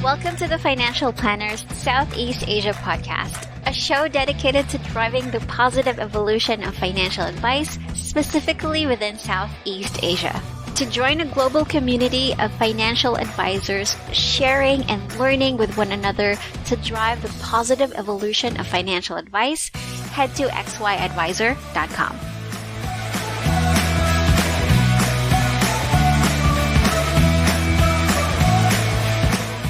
Welcome to the Financial Planners Southeast Asia podcast, a show dedicated to driving the positive evolution of financial advice, specifically within Southeast Asia. To join a global community of financial advisors sharing and learning with one another to drive the positive evolution of financial advice, head to xyadvisor.com.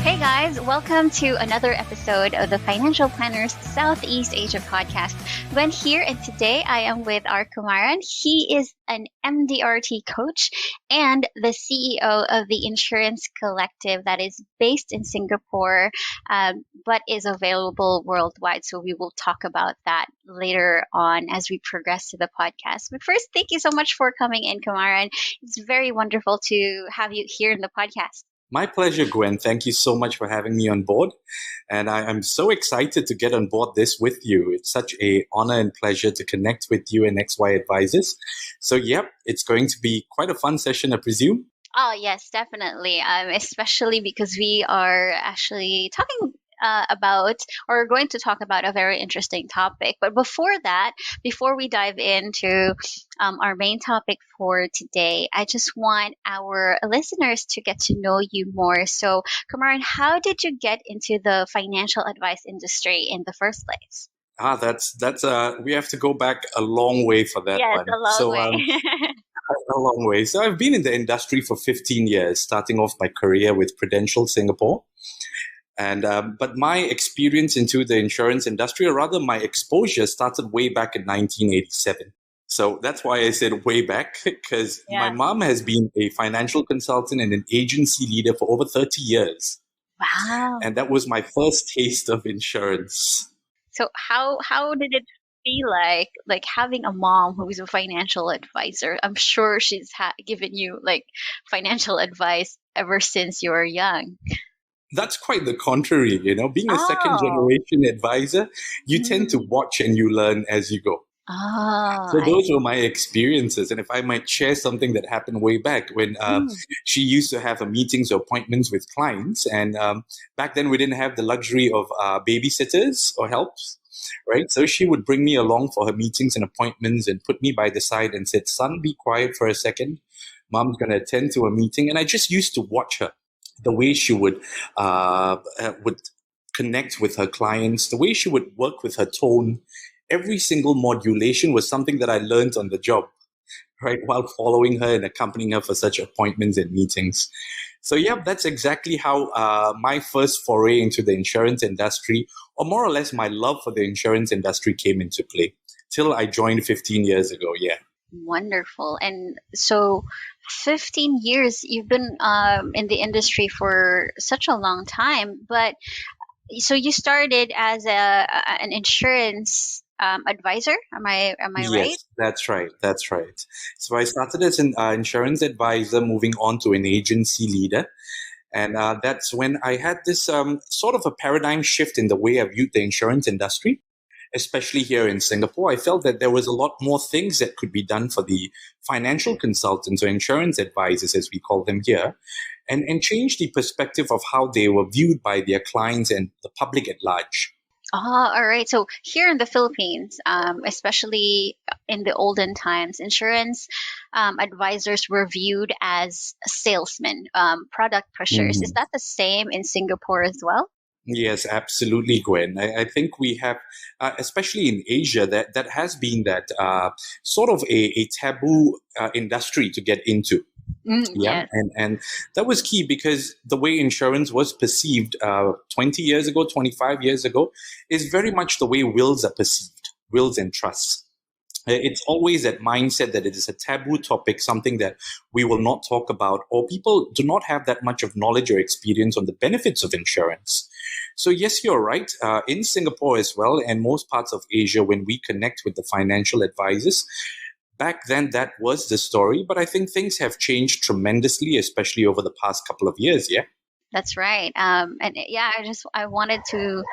Hey guys, welcome to another episode of the Financial Planners Southeast Asia podcast. Gwen here, and today I am with R Kumaran. He is an MDRT coach and the CEO of the insurance collective that is based in Singapore, but is available worldwide. So we will talk about that later on as we progress to the podcast. But first, thank you so much for coming in, Kumaran. It's very wonderful to have you here in the podcast. My pleasure, Gwen. Thank you so much for having me on board. And I'm so excited to get on board this with you. It's such an honor and pleasure to connect with you and XY Advisors. So, yep, it's going to be quite a fun session, I presume. Oh, yes, definitely. Especially because we are actually talking going to talk about a very interesting topic. But before we dive into our main topic for today, I just want our listeners to get to know you more. So, Kumaran, how did you get into the financial advice industry in the first place? We have to go back a long way for that one. Yes, a long way. A long way. So I've been in the industry for 15 years, starting off my career with Prudential Singapore. And but my experience into the insurance industry, or rather my exposure, started way back in 1987. So that's why I said way back, because my mom has been a financial consultant and an agency leader for over 30 years. Wow. And that was my first taste of insurance. So how did it feel like having a mom who is a financial advisor? I'm sure she's given you like financial advice ever since you were young. That's quite the contrary, Being a second generation advisor, you tend to watch and you learn as you go. So those were my experiences. And if I might share something that happened way back when she used to have meetings or appointments with clients. And back then we didn't have the luxury of babysitters or helps, right? So she would bring me along for her meetings and appointments and put me by the side and said, "Son, be quiet for a second. Mom's going to attend to a meeting." And I just used to watch her. The way she would connect with her clients, the way she would work with her tone, every single modulation was something that I learned on the job, right, while following her and accompanying her for such appointments and meetings. So, yeah, that's exactly how my first foray into the insurance industry, or more or less my love for the insurance industry, came into play till I joined 15 years ago, yeah. Wonderful. And so 15 years, you've been in the industry for such a long time, but so you started as an insurance advisor. Am I Yes, right? That's right. So I started as an insurance advisor, moving on to an agency leader. And that's when I had this sort of a paradigm shift in the way I viewed the insurance industry. Especially here in Singapore, I felt that there was a lot more things that could be done for the financial consultants or insurance advisors, as we call them here, and change the perspective of how they were viewed by their clients and the public at large. All right. So here in the Philippines, especially in the olden times, insurance advisors were viewed as salesmen, product pushers. Is that the same in Singapore as well? Yes, absolutely, Gwen. I think we have, especially in Asia, that has been that sort of a taboo industry to get into. Yes. And that was key because the way insurance was perceived 20 years ago, 25 years ago, is very much the way wills are perceived, wills and trusts. It's always that mindset that it is a taboo topic, something that we will not talk about, or people do not have that much of knowledge or experience on the benefits of insurance. So yes, you're right. In Singapore as well, and most parts of Asia, when we connect with the financial advisors, back then that was the story. But I think things have changed tremendously, especially over the past couple of years. Yeah. That's right. I wanted to,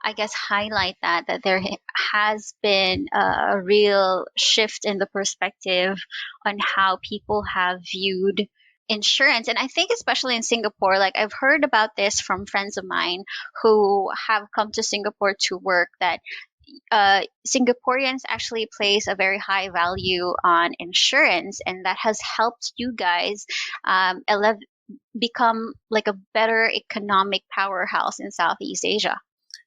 I guess, highlight that there has been a real shift in the perspective on how people have viewed insurance. And I think especially in Singapore, like I've heard about this from friends of mine who have come to Singapore to work, that Singaporeans actually place a very high value on insurance, and that has helped you guys become like a better economic powerhouse in Southeast Asia.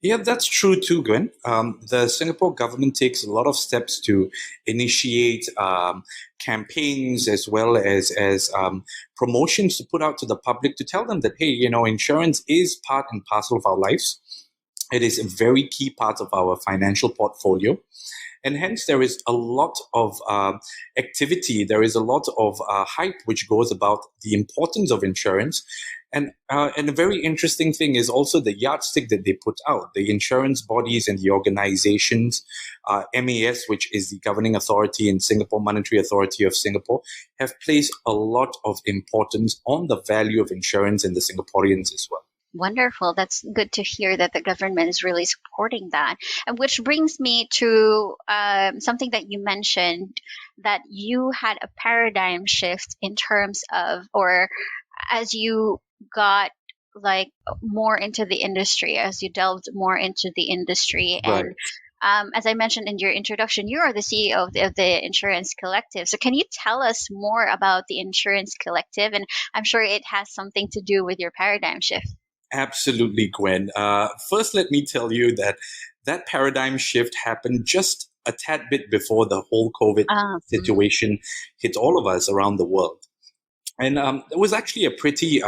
Yeah, that's true too, Gwen. The Singapore government takes a lot of steps to initiate campaigns as well as promotions to put out to the public to tell them that, hey, insurance is part and parcel of our lives. It is a very key part of our financial portfolio. And hence, there is a lot of activity. There is a lot of hype which goes about the importance of insurance. And a very interesting thing is also the yardstick that they put out. The insurance bodies and the organizations, MAS, which is the governing authority in Singapore, Monetary Authority of Singapore, have placed a lot of importance on the value of insurance in the Singaporeans as well. Wonderful. That's good to hear that the government is really supporting that. And which brings me to something that you mentioned, that you had a paradigm shift in terms of, or as you got like more into the industry, as you delved more into the industry. Right. And as I mentioned in your introduction, you are the CEO of the Insurance Collective. So can you tell us more about the Insurance Collective? And I'm sure it has something to do with your paradigm shift. Absolutely, Gwen. First, let me tell you that paradigm shift happened just a tad bit before the whole COVID situation hit all of us around the world. And it was actually a pretty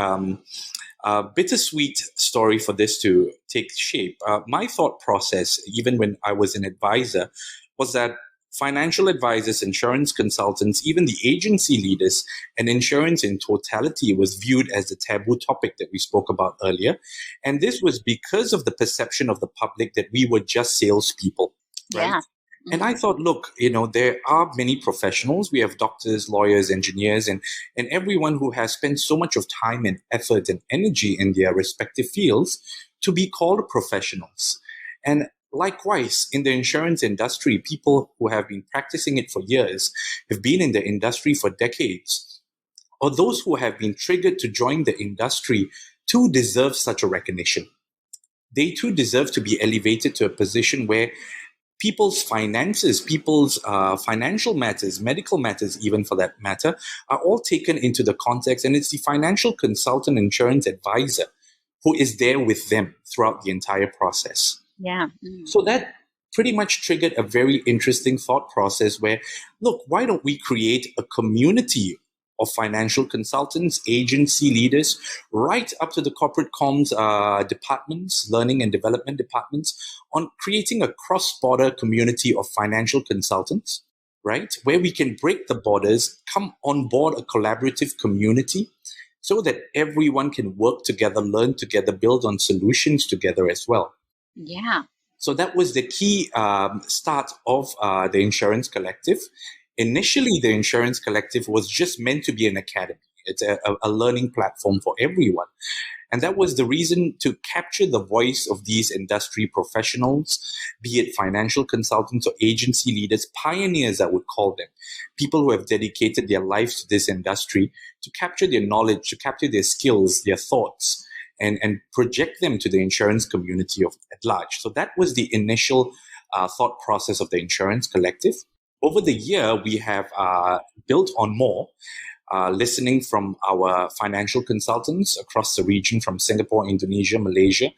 bittersweet story for this to take shape. My thought process, even when I was an advisor, was that financial advisors, insurance consultants, even the agency leaders, and insurance in totality was viewed as a taboo topic that we spoke about earlier. And this was because of the perception of the public that we were just salespeople, right? Yeah. And I thought, look, there are many professionals. We have doctors, lawyers, engineers, and everyone who has spent so much of time and effort and energy in their respective fields to be called professionals. And likewise, in the insurance industry, people who have been practicing it for years, have been in the industry for decades, or those who have been triggered to join the industry too deserve such a recognition. They too deserve to be elevated to a position where people's finances, people's financial matters, medical matters, even for that matter, are all taken into the context. And it's the financial consultant, insurance advisor who is there with them throughout the entire process. Yeah. So that pretty much triggered a very interesting thought process where, look, why don't we create a community of financial consultants, agency leaders, right up to the corporate comms departments, learning and development departments, on creating a cross-border community of financial consultants, right? Where we can break the borders, come on board a collaborative community so that everyone can work together, learn together, build on solutions together as well. Yeah. So that was the key start of the Insurance Collective. Initially, the Insurance Collective was just meant to be an academy. It's a learning platform for everyone. And that was the reason to capture the voice of these industry professionals, be it financial consultants or agency leaders, pioneers, I would call them, people who have dedicated their lives to this industry, to capture their knowledge, to capture their skills, their thoughts, and project them to the insurance community at large. So that was the initial thought process of the Insurance Collective. Over the year, we have built on more, listening from our financial consultants across the region, from Singapore, Indonesia, Malaysia,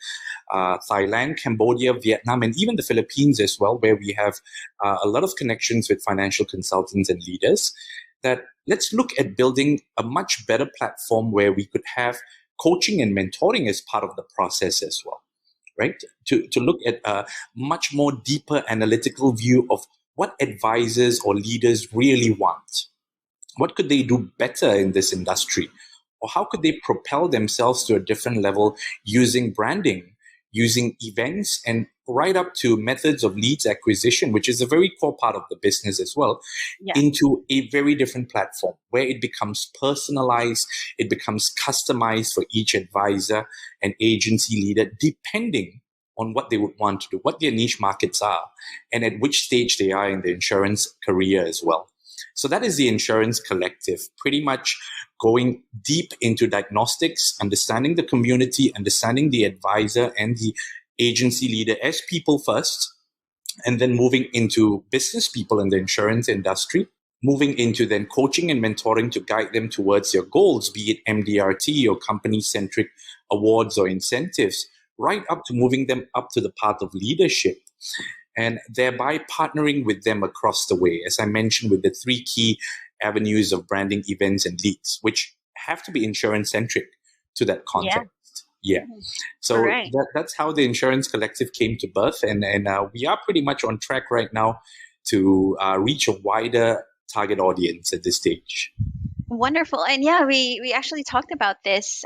Thailand, Cambodia, Vietnam, and even the Philippines as well, where we have a lot of connections with financial consultants and leaders, that let's look at building a much better platform where we could have coaching and mentoring as part of the process as well, right? To look at a much more deeper analytical view of what advisors or leaders really want. What could they do better in this industry? Or how could they propel themselves to a different level using branding, using events, and right up to methods of leads acquisition, which is a very core part of the business as well, into a very different platform where it becomes personalized, it becomes customized for each advisor and agency leader, depending on what they would want to do, what their niche markets are, and at which stage they are in the insurance career as well. So that is the insurance collective, pretty much going deep into diagnostics, understanding the community, understanding the advisor and the agency leader as people first, and then moving into business people in the insurance industry, moving into then coaching and mentoring to guide them towards your goals, be it MDRT or company-centric awards or incentives, right up to moving them up to the path of leadership, and thereby partnering with them across the way, as I mentioned, with the three key avenues of branding, events, and leads, which have to be insurance-centric to that context. Yeah. So Right. that's how the Insurance Collective came to birth. And we are pretty much on track right now to reach a wider target audience at this stage. Wonderful. And yeah, we actually talked about this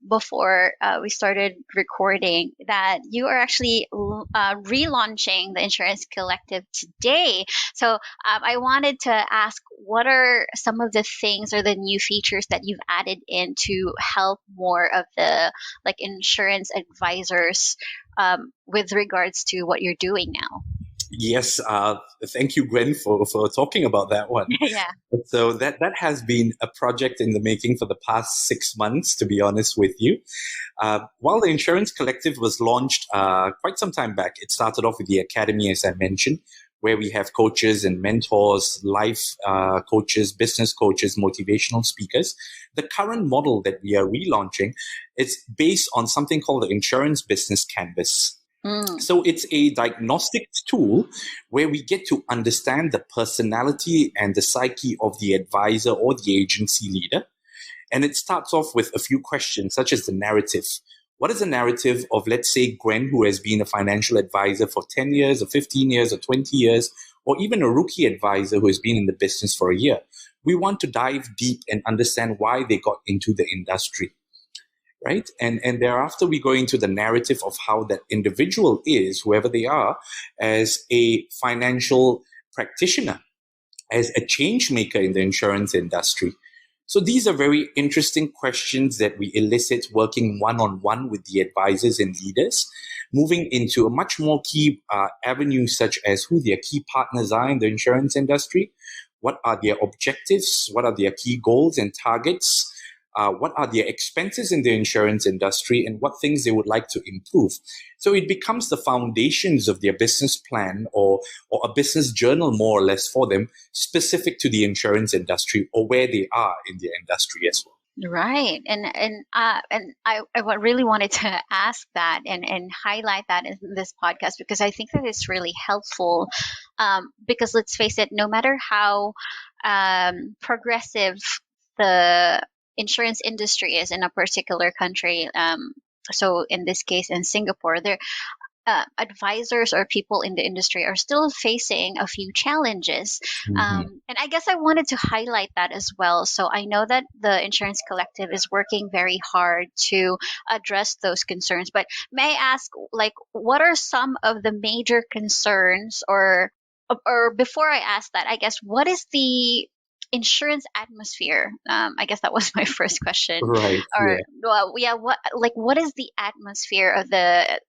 before we started recording, that you are actually relaunching the Insurance Collective today. So I wanted to ask, what are some of the things or the new features that you've added in to help more of the like insurance advisors with regards to what you're doing now? Yes, thank you, Gwen, for talking about that one. Yeah. So that has been a project in the making for the past 6 months, to be honest with you. While the Insurance Collective was launched quite some time back, it started off with the Academy, as I mentioned, where we have coaches and mentors, life coaches, business coaches, motivational speakers. The current model that we are relaunching is based on something called the Insurance Business Canvas. So it's a diagnostics tool where we get to understand the personality and the psyche of the advisor or the agency leader. And it starts off with a few questions, such as the narrative. What is the narrative of, let's say, Gwen, who has been a financial advisor for 10 years or 15 years or 20 years, or even a rookie advisor who has been in the business for a year? We want to dive deep and understand why they got into the industry. Right. And thereafter, we go into the narrative of how that individual is, whoever they are, as a financial practitioner, as a change maker in the insurance industry. So these are very interesting questions that we elicit working one-on-one with the advisors and leaders, moving into a much more key avenue, such as who their key partners are in the insurance industry, what are their objectives, what are their key goals and targets, what are their expenses in the insurance industry, and what things they would like to improve. So it becomes the foundations of their business plan or a business journal, more or less, for them, specific to the insurance industry or where they are in the industry as well. Right. And I really wanted to ask that and highlight that in this podcast, because I think that it's really helpful. Because let's face it, no matter how progressive the insurance industry is in a particular country, so in this case in Singapore, there advisors or people in the industry are still facing a few challenges. And I guess I wanted to highlight that as well. So I know that the Insurance Collective is working very hard to address those concerns. But may I ask, like, what are some of the major concerns, or before I ask that, I guess, what is the insurance atmosphere? I guess that was my first question. Right. Or well, yeah, what is the atmosphere of the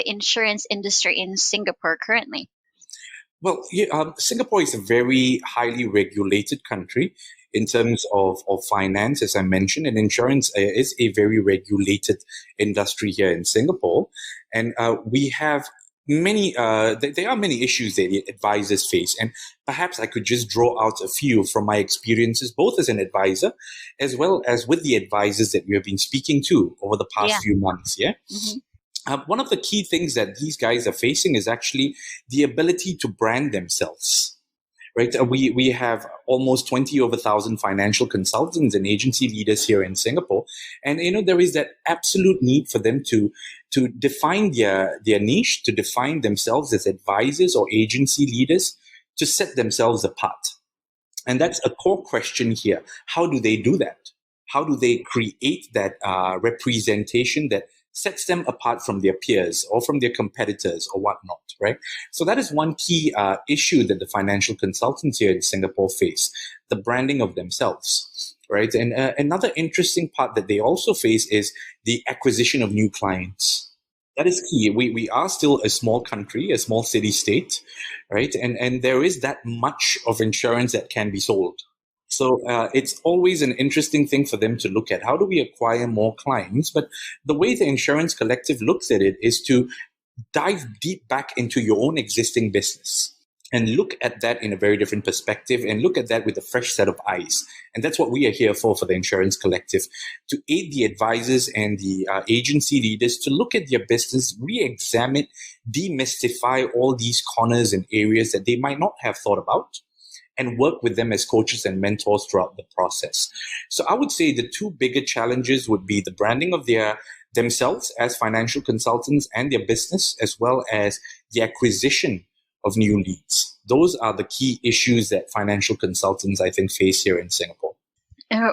insurance industry in Singapore currently? Well, Singapore is a very highly regulated country in terms of finance, as I mentioned, and insurance is a very regulated industry here in Singapore. And we have many, there are many issues that the advisors face. And perhaps I could just draw out a few from my experiences, both as an advisor, as well as with the advisors that we have been speaking to over the past few months. Yeah. Mm-hmm. One of the key things that these guys are facing is actually the ability to brand themselves. Right, we have almost 20,000 financial consultants and agency leaders here in Singapore, and there is that absolute need for them to define their niche, to define themselves as advisors or agency leaders, to set themselves apart. And that's a core question here. How do they do that? How do they create that representation that sets them apart from their peers or from their competitors or whatnot, right? So that is one key issue that the financial consultants here in Singapore face, the branding of themselves, right? And another interesting part that they also face is the acquisition of new clients. That is key. We are still a small country, a small city state, right? And there is that much of insurance that can be sold. So it's always an interesting thing for them to look at. How do we acquire more clients? But the way the insurance collective looks at it is to dive deep back into your own existing business and look at that in a very different perspective and look at that with a fresh set of eyes. And that's what we are here for the insurance collective, to aid the advisors and the agency leaders to look at their business, re-examine, demystify all these corners and areas that they might not have thought about, and work with them as coaches and mentors throughout the process. So I would say the two bigger challenges would be the branding of themselves as financial consultants and their business, as well as the acquisition of new leads. Those are the key issues that financial consultants, I think, face here in Singapore.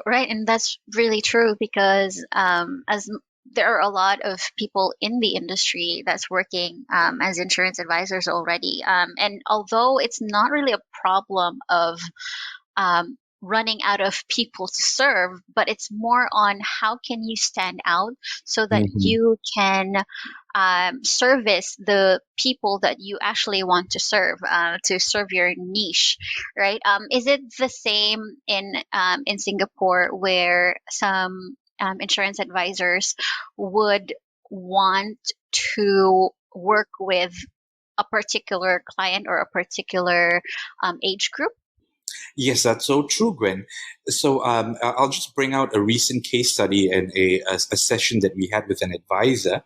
Right, and that's really true because as there are a lot of people in the industry that's working as insurance advisors already, and although it's not really a problem of running out of people to serve, but it's more on how can you stand out so that Mm-hmm. you can service the people that you actually want to serve your niche, right? Is it the same in Singapore where some insurance advisors would want to work with a particular client or a particular age group? Yes, that's so true, Gwen. So I'll just bring out a recent case study and a session that we had with an advisor.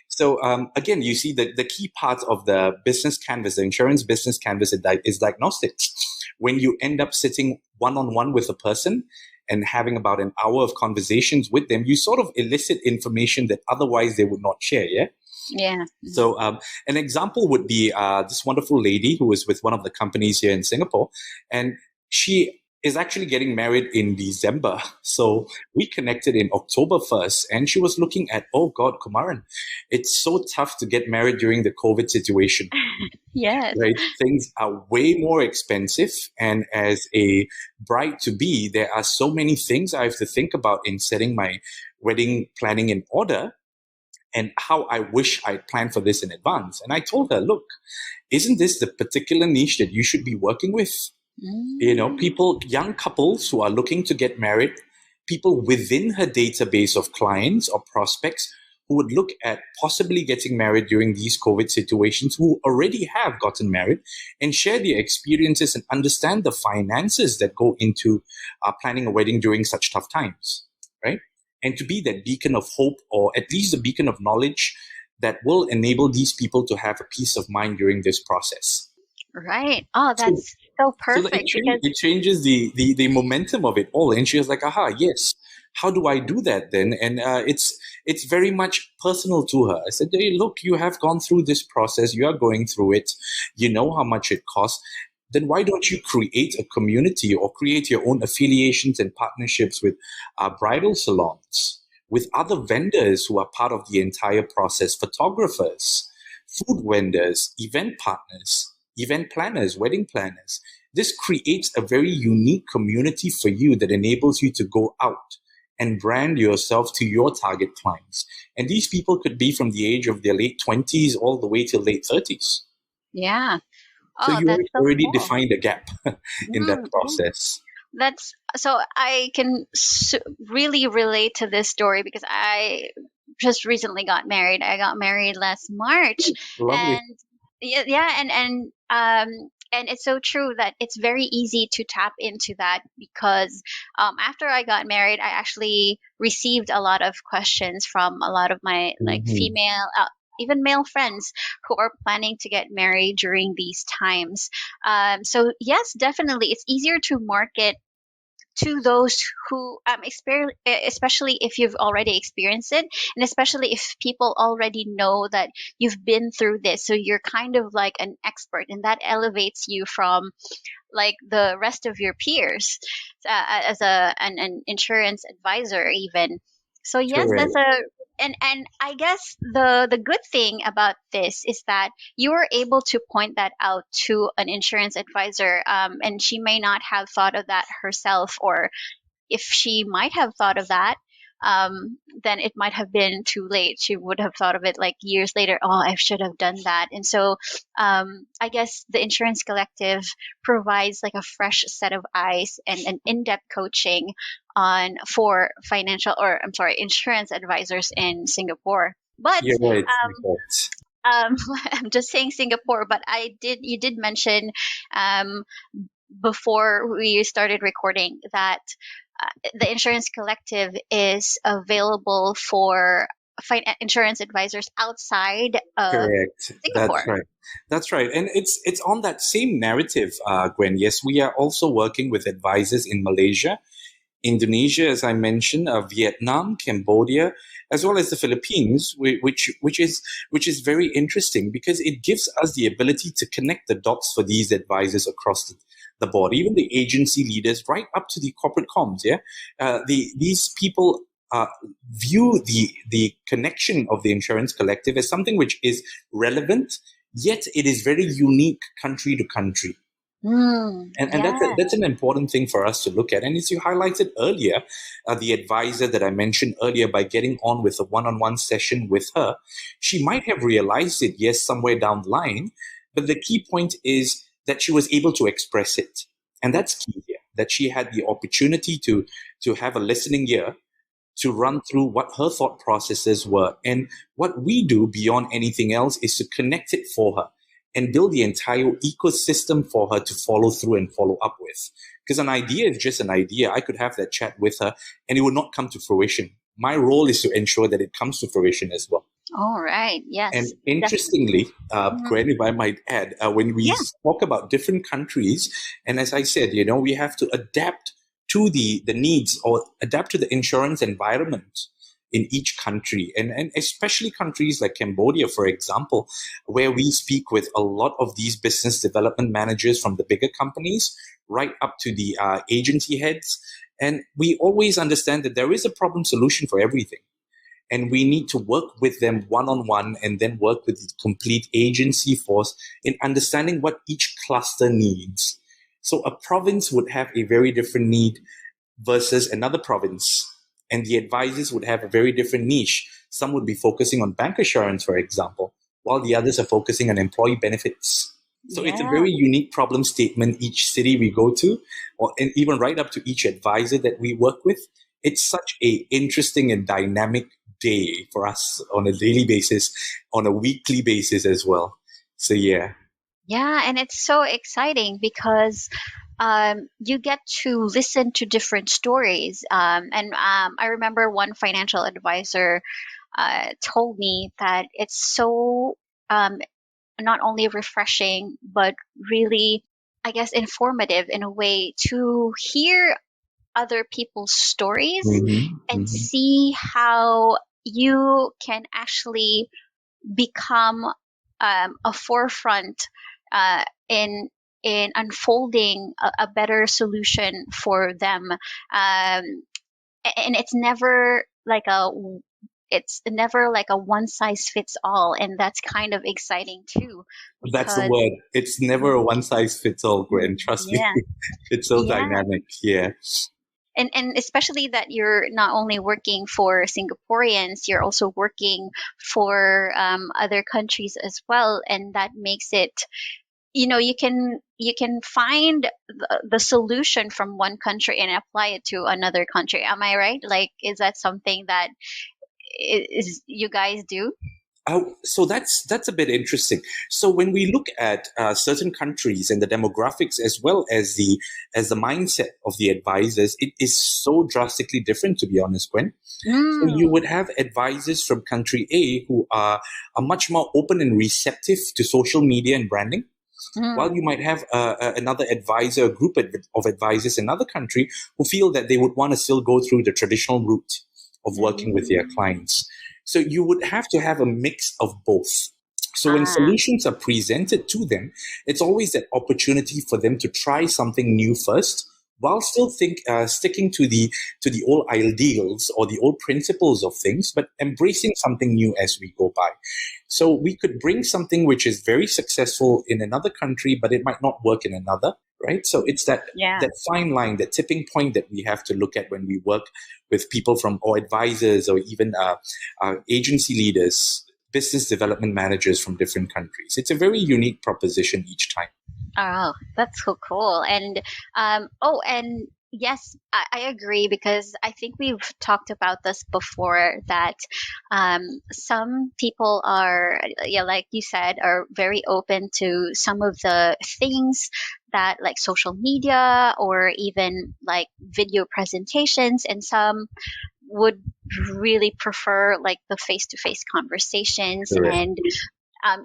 So again, you see that the key part of the business canvas, the insurance business canvas is diagnostics. When you end up sitting one-on-one with a person and having about an hour of conversations with them, you sort of elicit information that otherwise they would not share, yeah? Yeah. So an example would be this wonderful lady who is with one of the companies here in Singapore, and she is actually getting married in December. So we connected in October 1st, and she was looking at, oh God, Kumaran, it's so tough to get married during the COVID situation. Yes. Right? Things are way more expensive. And as a bride to be, there are so many things I have to think about in setting my wedding planning in order, and how I wish I'd planned for this in advance. And I told her, look, isn't this the particular niche that you should be working with? You know, people, young couples who are looking to get married, people within her database of clients or prospects who would look at possibly getting married during these COVID situations, who already have gotten married, and share their experiences and understand the finances that go into planning a wedding during such tough times, right? And to be that beacon of hope, or at least a beacon of knowledge that will enable these people to have a peace of mind during this process. Right. Oh, So that's so so perfect because it changes the momentum of it all. And she was like, aha, yes. How do I do that then? And it's very much personal to her. I said, hey, look, you have gone through this process. You are going through it. You know how much it costs. Then why don't you create a community or create your own affiliations and partnerships with bridal salons, with other vendors who are part of the entire process, photographers, food vendors, event partners, event planners, wedding planners. This creates a very unique community for you that enables you to go out and brand yourself to your target clients. And these people could be from the age of their late 20s all the way to late 30s. yeah. So Oh, you that's so already cool. defined a gap in that Yeah. process. That's so I can really relate to this story because I just recently got married. I got married last March, Lovely. and yeah, and it's so true that it's very easy to tap into that because after I got married, I actually received a lot of questions from a lot of my like Mhm. female. Even male friends who are planning to get married during these times. So yes, definitely, it's easier to market to those who especially if you've already experienced it, and especially if people already know that you've been through this, so you're kind of like an expert, and that elevates you from like the rest of your peers as an insurance advisor even. So yes, that's Correct. a and I guess the good thing about this is that you were able to point that out to an insurance advisor, and she may not have thought of that herself, or if she might have thought of that, then it might have been too late. She would have thought of it like years later. Oh, I should have done that. And so I guess the Insurance Collective provides like a fresh set of eyes and an in-depth coaching for insurance advisors in Singapore. But You're right. You're right. I'm just saying Singapore, but you did mention before we started recording that the Insurance Collective is available for insurance advisors outside of Correct. That's Singapore. right. That's right. And it's on that same narrative, Gwen. Yes, we are also working with advisors in Malaysia, Indonesia, as I mentioned, Vietnam, Cambodia, as well as the Philippines, which is very interesting because it gives us the ability to connect the dots for these advisors across the board, even the agency leaders, right up to the corporate comms. Yeah, these people view the connection of the Insurance Collective as something which is relevant, yet it is very unique country to country. And Yeah. that's an important thing for us to look at. And as you highlighted earlier, the advisor that I mentioned earlier, by getting on with a one-on-one session with her, she might have realized it, yes, somewhere down the line. But the key point is that she was able to express it. And that's key here, that she had the opportunity to have a listening ear, to run through what her thought processes were. And what we do beyond anything else is to connect it for her and build the entire ecosystem for her to follow through and follow up with. Because an idea is just an idea. I could have that chat with her and it would not come to fruition. My role is to ensure that it comes to fruition as well. All right. Yes. And interestingly, Gwen, if I might add, when we talk about different countries, and as I said, we have to adapt to the needs or adapt to the insurance environment in each country, and especially countries like Cambodia, for example, where we speak with a lot of these business development managers from the bigger companies right up to the agency heads. And we always understand that there is a problem solution for everything. And we need to work with them one-on-one and then work with the complete agency force in understanding what each cluster needs. So a province would have a very different need versus another province. And the advisors would have a very different niche. Some would be focusing on bank assurance, for example, while the others are focusing on employee benefits. So it's a very unique problem statement each city we go to, and even right up to each advisor that we work with. It's such a interesting and dynamic day for us on a daily basis, on a weekly basis as well. So yeah. Yeah, and it's so exciting because you get to listen to different stories. And I remember one financial advisor told me that it's so not only refreshing, but really, I guess, informative in a way to hear other people's stories and see how you can actually become a forefront in unfolding a better solution for them, and it's never like a one size fits all, and that's kind of exciting too. That's the word. It's never a one size fits all, Gwen. Trust me. It's so dynamic. Yeah. And especially that you're not only working for Singaporeans, you're also working for other countries as well, and that makes it, you can find the solution from one country and apply it to another country. Am I right? Like, is that something that is you guys do? So that's a bit interesting. So when we look at certain countries and the demographics as well as the mindset of the advisors, it is so drastically different, to be honest, Gwen. So you would have advisors from country A who are much more open and receptive to social media and branding, while you might have another advisor, a group of advisors in another country who feel that they would want to still go through the traditional route of working with their clients. So you would have to have a mix of both. So when solutions are presented to them, it's always that opportunity for them to try something new first, while still sticking to the old ideals or the old principles of things, but embracing something new as we go by. So we could bring something which is very successful in another country, but it might not work in another, right? So it's Yeah. that fine line, that tipping point that we have to look at when we work with people from, or advisors, or even agency leaders, business development managers from different countries. It's a very unique proposition each time. Oh, that's so cool. And and yes, I agree, because I think we've talked about this before, that some people are, yeah, like you said, are very open to some of the things that, like social media or even like video presentations, and some would really prefer like the face-to-face conversations Correct. and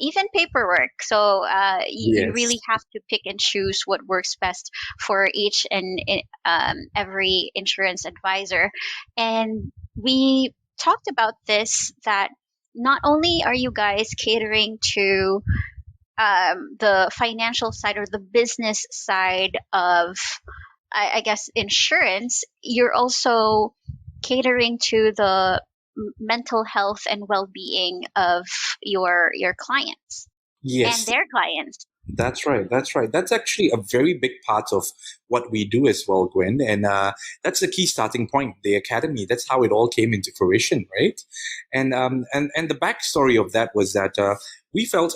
even paperwork. So you Yes. really have to pick and choose what works best for each and every insurance advisor. And we talked about this, that not only are you guys catering to the financial side or the business side of, I guess, insurance, you're also catering to the mental health and well-being of your clients and Yes. their clients. That's right. That's right. That's actually a very big part of what we do as well, Gwen. And that's the key starting point, the academy. That's how it all came into fruition, right? And the backstory of that was that we felt,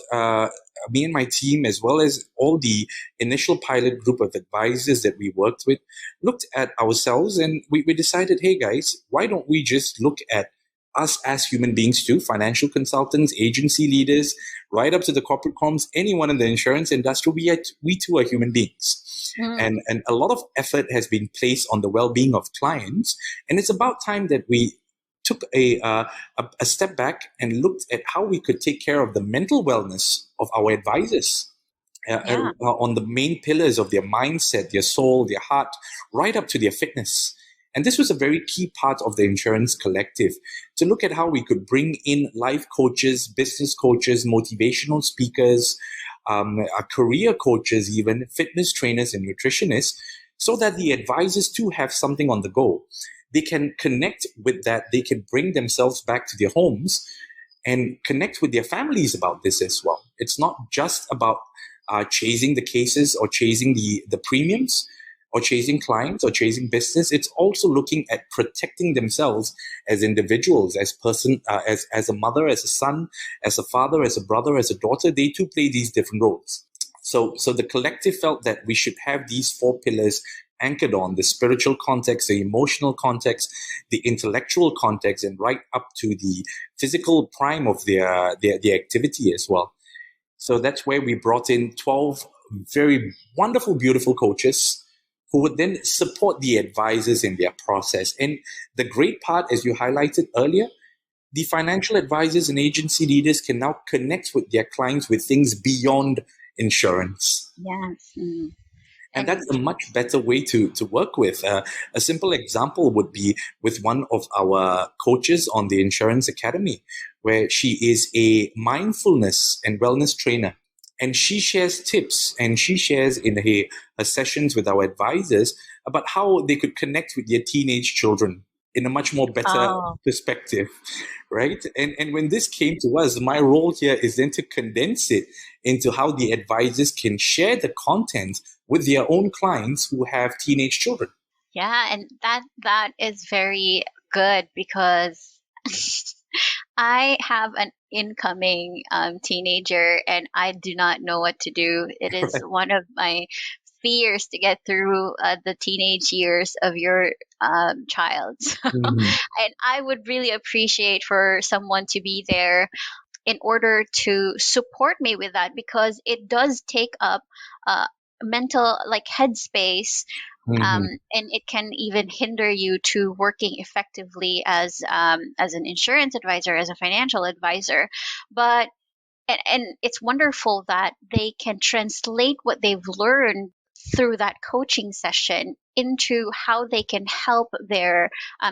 me and my team, as well as all the initial pilot group of advisors that we worked with, looked at ourselves, and we decided, hey guys, why don't we just look at us as human beings too, financial consultants, agency leaders, right up to the corporate comms, anyone in the insurance industry, we too are human beings. Mm, And a lot of effort has been placed on the well-being of clients. And it's about time that we took a step back and looked at how we could take care of the mental wellness of our advisors. yeah, On the main pillars of their mindset, their soul, their heart, right up to their fitness. And this was a very key part of the insurance collective, to look at how we could bring in life coaches, business coaches, motivational speakers, career coaches, even fitness trainers and nutritionists, so that the advisors too have something on the go. They can connect with that. They can bring themselves back to their homes and connect with their families about this as well. It's not just about chasing the cases or chasing the premiums or chasing clients or chasing business. It's also looking at protecting themselves as individuals, as a mother, as a son, as a father, as a brother, as a daughter. They too play these different roles. So the collective felt that we should have these four pillars anchored on the spiritual context, the emotional context, the intellectual context, and right up to the physical prime of their activity as well. So that's where we brought in 12 very wonderful, beautiful coaches who would then support the advisors in their process. And the great part, as you highlighted earlier, the financial advisors and agency leaders can now connect with their clients with things beyond insurance. yes. And And that's a much better way to work with. A simple example would be with one of our coaches on the Insurance Academy, where she is a mindfulness and wellness trainer. And she shares tips, and she shares in her sessions with our advisors about how they could connect with their teenage children in a much more better oh, perspective, right? And when this came to us, my role here is then to condense it into how the advisors can share the content with their own clients who have teenage children. yeah, and that is very good, because I have an incoming teenager, and I do not know what to do. It is Right. one of my fears to get through the teenage years of your child. Mhm. And I would really appreciate for someone to be there in order to support me with that, because it does take up uh, mental, like, headspace, um, Mhm. and it can even hinder you to working effectively as an insurance advisor, as a financial advisor. But and it's wonderful that they can translate what they've learned through that coaching session into how they can help their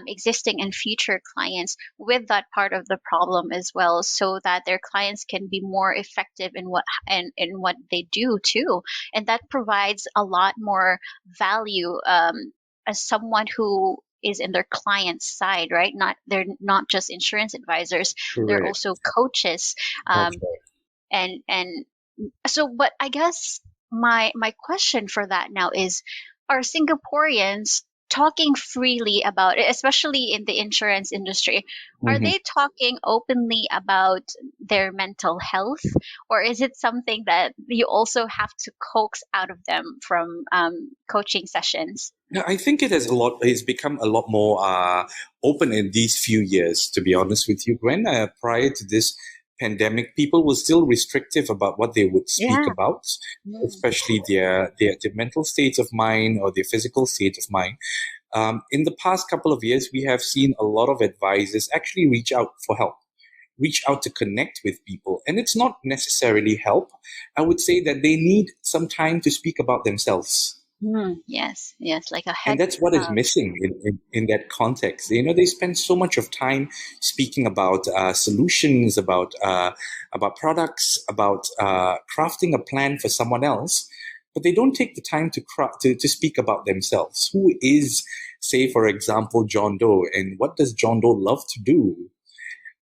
existing and future clients with that part of the problem as well, so that their clients can be more effective in what they do too. And that provides a lot more value, as someone who is in their client's side, right? They're not just insurance advisors, they're Correct. also coaches. That's um, and so, but I guess my question for that now is, are Singaporeans talking freely about it, especially in the insurance industry? Are right. they talking openly about their mental health, or is it something that you also have to coax out of them from coaching sessions? Yeah, I think it has a lot. It's become a lot more open in these few years. To be honest with you, Gwen, prior to this pandemic, people were still restrictive about what they would speak Yeah. about, Mm. especially their mental state of mind or their physical state of mind. In the past couple of years, we have seen a lot of advisors actually reach out for help, reach out to connect with people, and it's not necessarily help. I would say that they need some time to speak about themselves, Yes, yes, like a and head. that's what is missing in that context. They spend so much of time speaking about solutions, about products, about crafting a plan for someone else, but they don't take the time to speak about themselves. Who is, say, for example, John Doe, and what does John Doe love to do?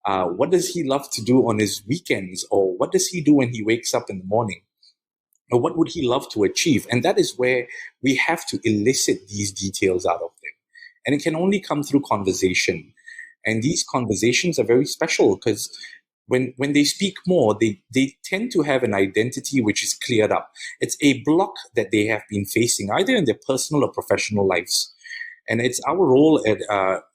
What does he love to do on his weekends, or what does he do when he wakes up in the morning? Or what would he love to achieve? And that is where we have to elicit these details out of them. And it can only come through conversation. And these conversations are very special because when they speak more, they tend to have an identity which is cleared up. It's a block that they have been facing either in their personal or professional lives. And it's our role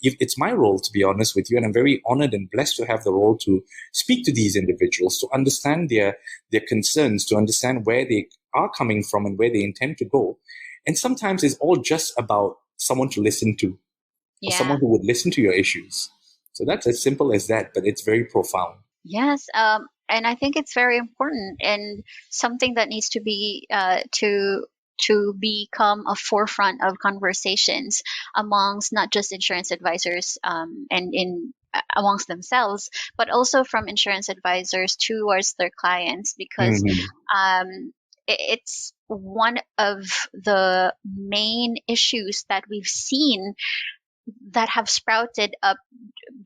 it's my role, to be honest with you, and I'm very honored and blessed to have the role to speak to these individuals, to understand their concerns, to understand where they are coming from and where they intend to go. And sometimes it's all just about someone to listen to, or Yeah. someone who would listen to your issues. So that's as simple as that, but it's very profound. Yes, and I think it's very important and something that needs to be to become a forefront of conversations amongst not just insurance advisors, and in amongst themselves, but also from insurance advisors towards their clients, because Mhm. it's one of the main issues that we've seen that have sprouted up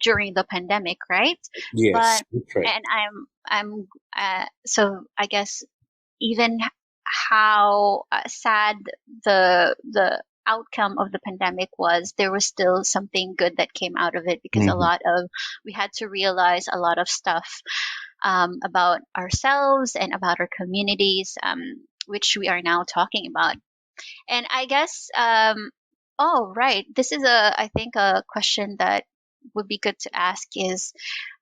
during the pandemic, right? Yes, But that's right. and I'm so I guess even how sad the outcome of the pandemic was, there was still something good that came out of it, because Mhm. we had to realize a lot of stuff about ourselves and about our communities, which we are now talking about. And I guess, oh, right. This is I think a question that would be good to ask is,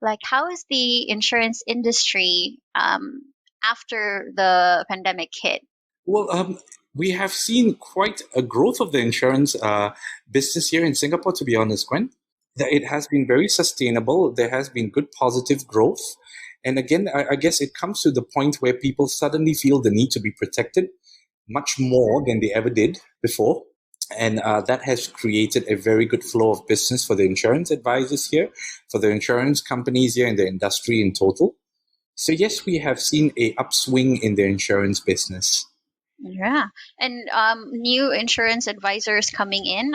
like, how is the insurance industry after the pandemic hit? Well, we have seen quite a growth of the insurance business here in Singapore, to be honest, Gwen. That it has been very sustainable. There has been good positive growth. And again, I guess it comes to the point where people suddenly feel the need to be protected much more than they ever did before. And that has created a very good flow of business for the insurance advisors here, for the insurance companies here, and the industry in total. So yes, we have seen a upswing in the insurance business. Yeah, and new insurance advisors coming in,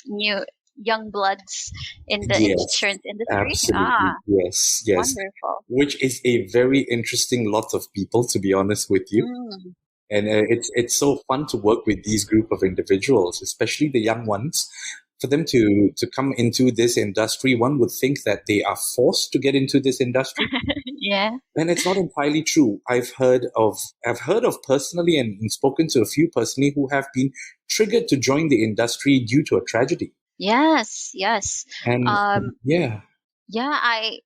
new young bloods in the Yes, insurance industry. absolutely. Ah, Yes, yes. wonderful. Which is a very interesting lot of people, to be honest with you. Mm. And it's so fun to work with these group of individuals, especially the young ones. For them to come into this industry, one would think that they are forced to get into this industry, Yeah. and it's not entirely true. I've heard of personally and spoken to a few personally who have been triggered to join the industry due to a tragedy. Yes, yes. And Um, yeah. yeah, I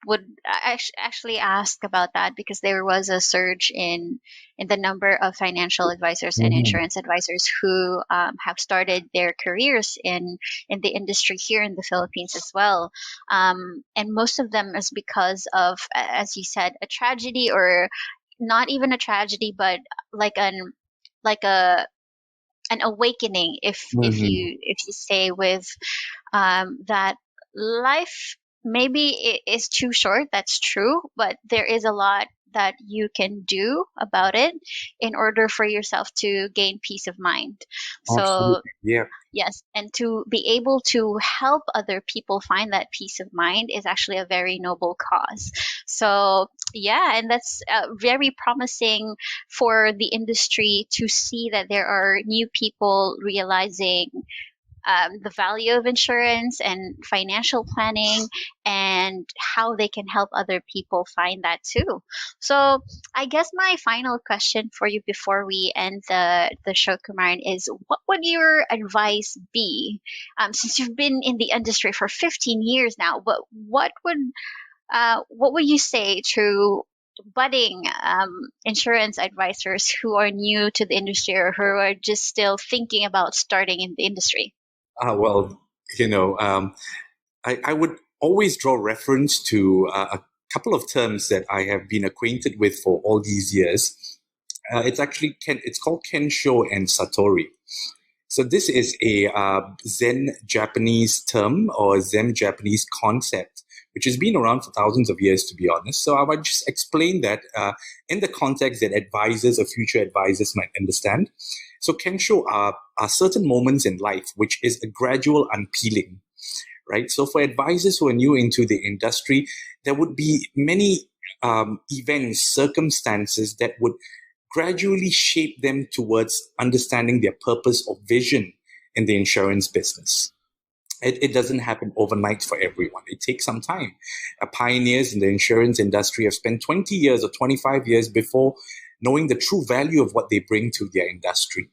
would actually ask about that, because there was a surge in the number of financial advisors and Mhm. insurance advisors who have started their careers in the industry here in the Philippines as well. And most of them is because of, as you said, a tragedy, or not even a tragedy, but like an like a an awakening if Mhm. you say with that life maybe is too short. That's true, but there is a lot that you can do about it in order for yourself to gain peace of mind. So Absolutely. Yeah. yes, and to be able to help other people find that peace of mind is actually a very noble cause. So, yeah, and that's very promising for the industry to see that there are new people realizing the value of insurance and financial planning and how they can help other people find that too. So I guess my final question for you before we end the show, Kumaran, is what would your advice be? Since you've been in the industry for 15 years now, but what would you say to budding insurance advisors who are new to the industry or who are just still thinking about starting in the industry? Well, I would always draw reference to a couple of terms that I have been acquainted with for all these years. It's called Kensho and Satori. So this is a Zen Japanese term or Zen Japanese concept, which has been around for thousands of years, to be honest. So I would just explain that in the context that advisors or future advisors might understand. So Kensho are certain moments in life, which is a gradual unpeeling, right? So for advisors who are new into the industry, there would be many events, circumstances that would gradually shape them towards understanding their purpose or vision in the insurance business. It doesn't happen overnight for everyone. It takes some time. Pioneers in the insurance industry have spent 20 years or 25 years before knowing the true value of what they bring to their industry,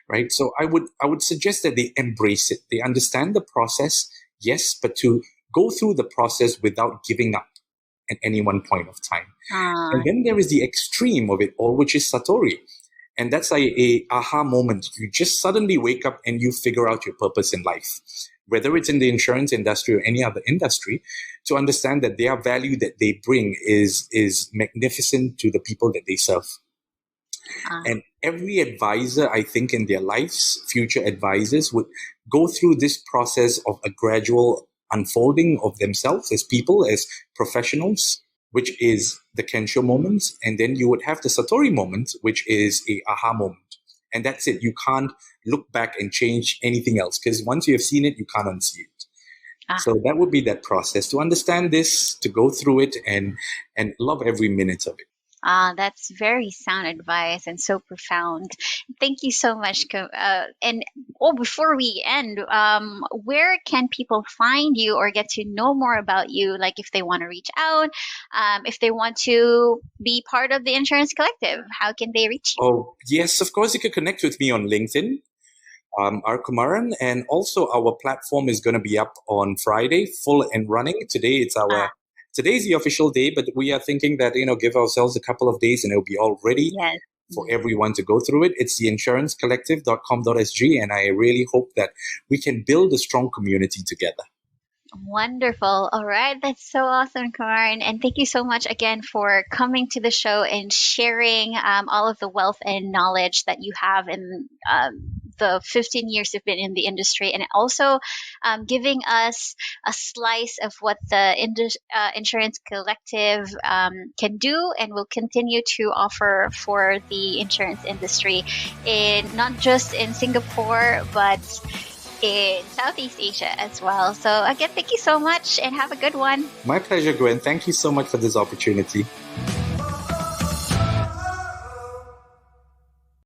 right? So I would suggest that they embrace it. They understand the process, yes, but to go through the process without giving up at any one point of time. And then there is the extreme of it all, which is Satori. And that's a aha moment. You just suddenly wake up and you figure out your purpose in life, whether it's in the insurance industry or any other industry, to understand that their value that they bring is magnificent to the people that they serve. And every advisor, I think, in their lives, future advisors would go through this process of a gradual unfolding of themselves as people, as professionals, which is the Kensho moment. And then you would have the Satori moment, which is a aha moment. And that's it. You can't look back and change anything else because once you have seen it, you can't unsee it. So that would be that process to understand this, to go through it and love every minute of it. That's very sound advice and so profound. Thank you so much. And before we end, where can people find you or get to know more about you? Like if they want to reach out, if they want to be part of the Insurance Collective, how can they reach you? Oh, yes, of course, you can connect with me on LinkedIn, R Kumaran, and also our platform is going to be up on Friday, full and running. Today's the official day, but we are thinking that give ourselves a couple of days and it'll be all ready Yes. for everyone to go through it. It's the insurancecollective.com.sg, and I really hope that we can build a strong community together. Wonderful. All right. That's so awesome, Kumaran. And thank you so much again for coming to the show and sharing all of the wealth and knowledge that you have in the 15 years you've been in the industry, and also giving us a slice of what the Insurance Collective can do and will continue to offer for the insurance industry, not just in Singapore, but in Southeast Asia as well. So again, thank you so much and have a good one. My pleasure, Gwen. Thank you so much for this opportunity.